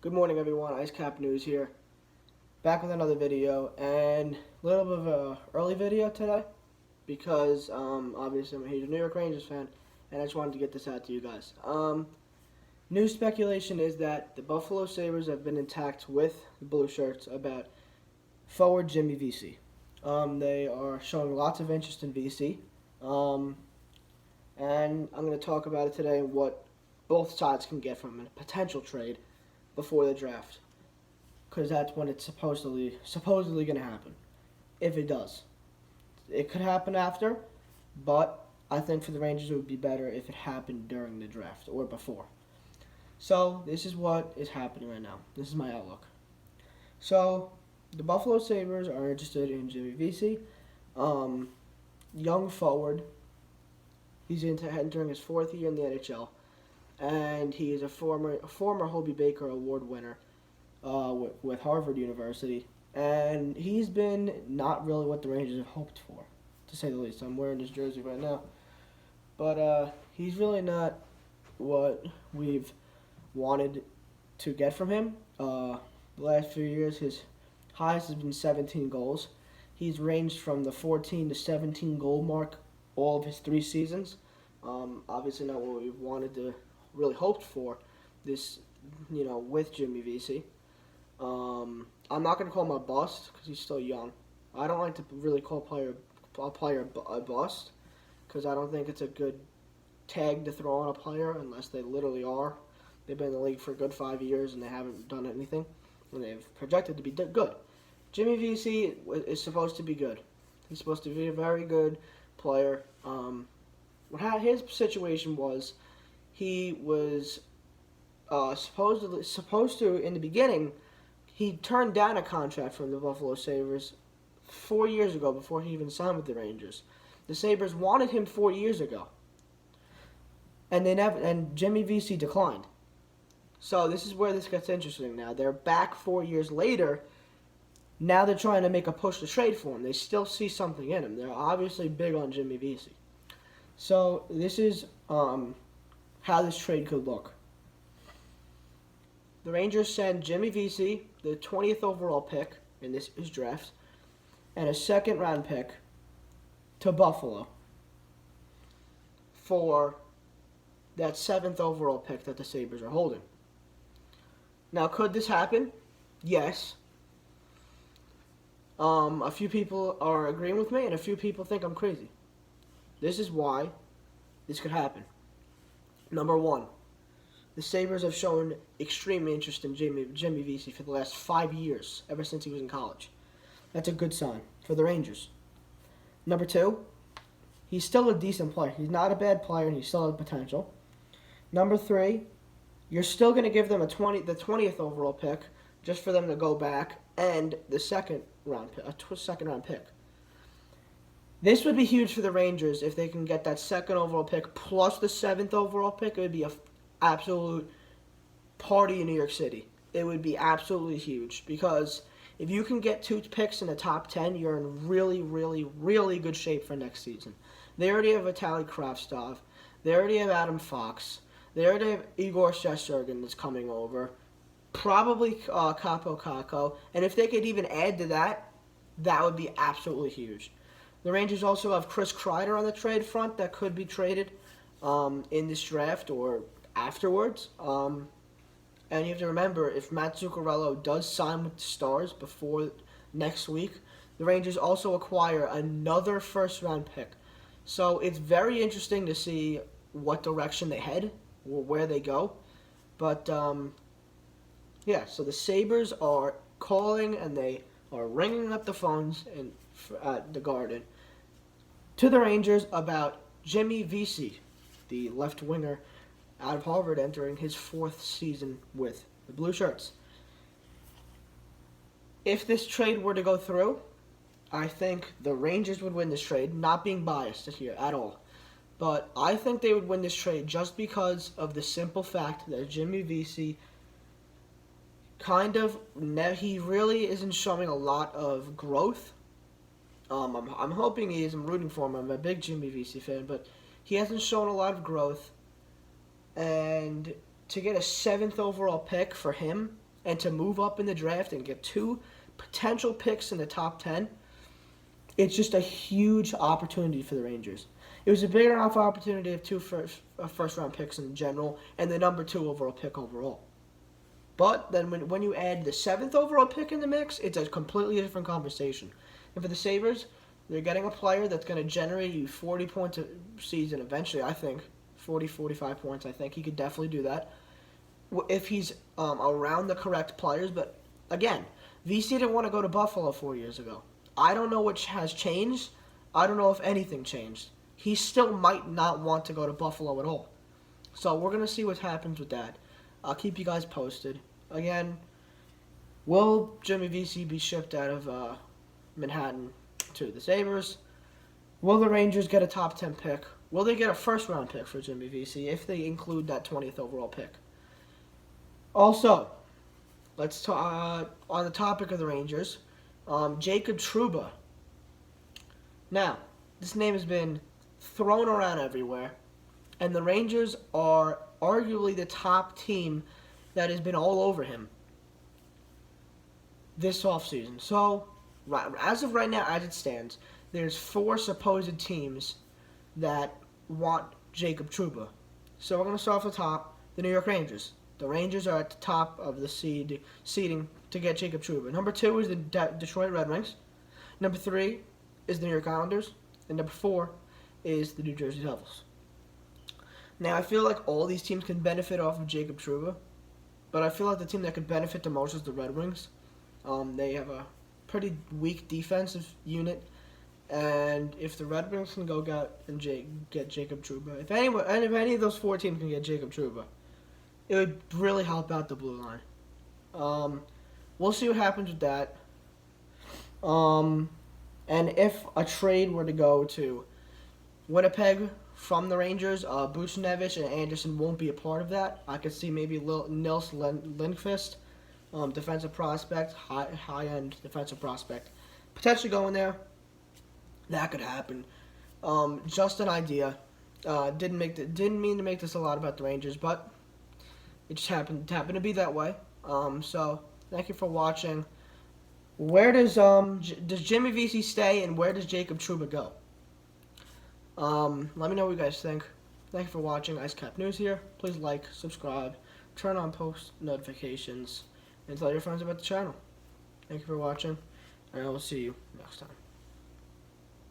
Good morning, everyone. Ice Cap News here. Back with another video, and a little bit of a early video today because obviously I'm a huge New York Rangers fan, and I just wanted to get this out to you guys. New speculation is that the Buffalo Sabres have been intact with the Blue Shirts about forward Jimmy Vesey. They are showing lots of interest in Vesey, and I'm going to talk about it today and what both sides can get from a potential trade before the draft, because that's when it's supposedly going to happen, if it does. It could happen after, but I think for the Rangers it would be better if it happened during the draft or before. So this is what is happening right now. This is my outlook. So the Buffalo Sabres are interested in Jimmy Vesey, young forward. He's entering his fourth year in the NHL. And he is a former Hobey Baker Award winner with Harvard University. And he's been not really what the Rangers have hoped for, to say the least. I'm wearing his jersey right now. But he's really not what we've wanted to get from him. The last few years, his highest has been 17 goals. He's ranged from the 14 to 17 goal mark all of his 3 seasons. Obviously not what we wanted to really hoped for this, with Jimmy Vesey. I'm not going to call him a bust because he's still young. I don't like to really call a player a bust because I don't think it's a good tag to throw on a player unless they literally are. They've been in the league for a good 5 years and they haven't done anything, and they've projected to be good. Jimmy Vesey is supposed to be good. He's supposed to be a very good player. What his situation was, he was supposed to, in the beginning, he turned down a contract from the Buffalo Sabres 4 years ago before he even signed with the Rangers. The Sabres wanted him 4 years ago, and Jimmy Vesey declined. So this is where this gets interesting now. They're back 4 years later. Now they're trying to make a push to trade for him. They still see something in him. They're obviously big on Jimmy Vesey. So this is how this trade could look. The Rangers send Jimmy Vesey, the 20th overall pick in this draft, and a second-round pick to Buffalo for that 7th overall pick that the Sabres are holding. Now, could this happen? Yes. A few people are agreeing with me, and a few people think I'm crazy. This is why this could happen. Number one, the Sabres have shown extreme interest in Jimmy Vesey for the last 5 years, ever since he was in college. That's a good sign for the Rangers. Number two, he's still a decent player. He's not a bad player, and he still has potential. Number three, you're still going to give them the 20th overall pick just for them to go back, and the second round pick. This would be huge for the Rangers if they can get that 2nd overall pick plus the 7th overall pick. It would be an absolute party in New York City. It would be absolutely huge because if you can get 2 picks in the top 10, you're in really, really, really good shape for next season. They already have Vitaly Kravtsov. They already have Adam Fox. They already have Igor Shesterkin that's coming over. Probably Capo Caco. And if they could even add to that, that would be absolutely huge. The Rangers also have Chris Kreider on the trade front that could be traded in this draft or afterwards. And you have to remember, if Matt Zuccarello does sign with the Stars before next week, the Rangers also acquire another first-round pick. So it's very interesting to see what direction they head or where they go. But, so the Sabres are calling and they are ringing up the phones at the Garden to the Rangers about Jimmy Vesey, the left winger out of Harvard, entering his 4th season with the Blue Shirts. If this trade were to go through, I think the Rangers would win this trade, not being biased here at all. But I think they would win this trade just because of the simple fact that Jimmy Vesey he really isn't showing a lot of growth. I'm hoping he is. I'm rooting for him. I'm a big Jimmy Vesey fan, but he hasn't shown a lot of growth. And to get a 7th overall pick for him and to move up in the draft and get 2 potential picks in the top 10, it's just a huge opportunity for the Rangers. It was a big enough opportunity of 2 first-round picks in general and the number 2 overall pick overall. But then when you add the 7th overall pick in the mix, it's a completely different conversation. And for the Sabres, they're getting a player that's going to generate you 40 points a season eventually, I think. 40, 45 points, I think. He could definitely do that if he's around the correct players. But, again, Vesey didn't want to go to Buffalo 4 years ago. I don't know what has changed. I don't know if anything changed. He still might not want to go to Buffalo at all. So we're going to see what happens with that. I'll keep you guys posted. Again, will Jimmy Vesey be shipped out of Manhattan to the Sabres? Will the Rangers get a top 10 pick? Will they get a first-round pick for Jimmy Vesey if they include that 20th overall pick? Also, let's talk on the topic of the Rangers, Jacob Trouba. Now, this name has been thrown around everywhere, and the Rangers are arguably the top team that has been all over him this offseason. So, as of right now, as it stands, there's 4 supposed teams that want Jacob Trouba. So we're going to start off the top, the New York Rangers. The Rangers are at the top of the seeding to get Jacob Trouba. Number 2 is the Detroit Red Wings. Number 3 is the New York Islanders. And number 4 is the New Jersey Devils. Now, I feel like all these teams can benefit off of Jacob Trouba, but I feel like the team that could benefit the most is the Red Wings. They have a pretty weak defensive unit, and if the Red Wings can go get Jacob Trouba, if any of those 4 teams can get Jacob Trouba, it would really help out the blue line. We'll see what happens with that. And if a trade were to go to Winnipeg from the Rangers, Buchnevich and Anderson won't be a part of that. I could see maybe Nils Lindqvist, defensive prospect, high-end defensive prospect, potentially going there. That could happen. Just an idea. Didn't mean to make this a lot about the Rangers, but it just happened to be that way. So thank you for watching. Where does Jimmy Vesey stay, and where does Jacob Trouba go? Let me know what you guys think. Thank you for watching. IceCap News here. Please like, subscribe, turn on post notifications, and tell your friends about the channel. Thank you for watching, and I will see you next time.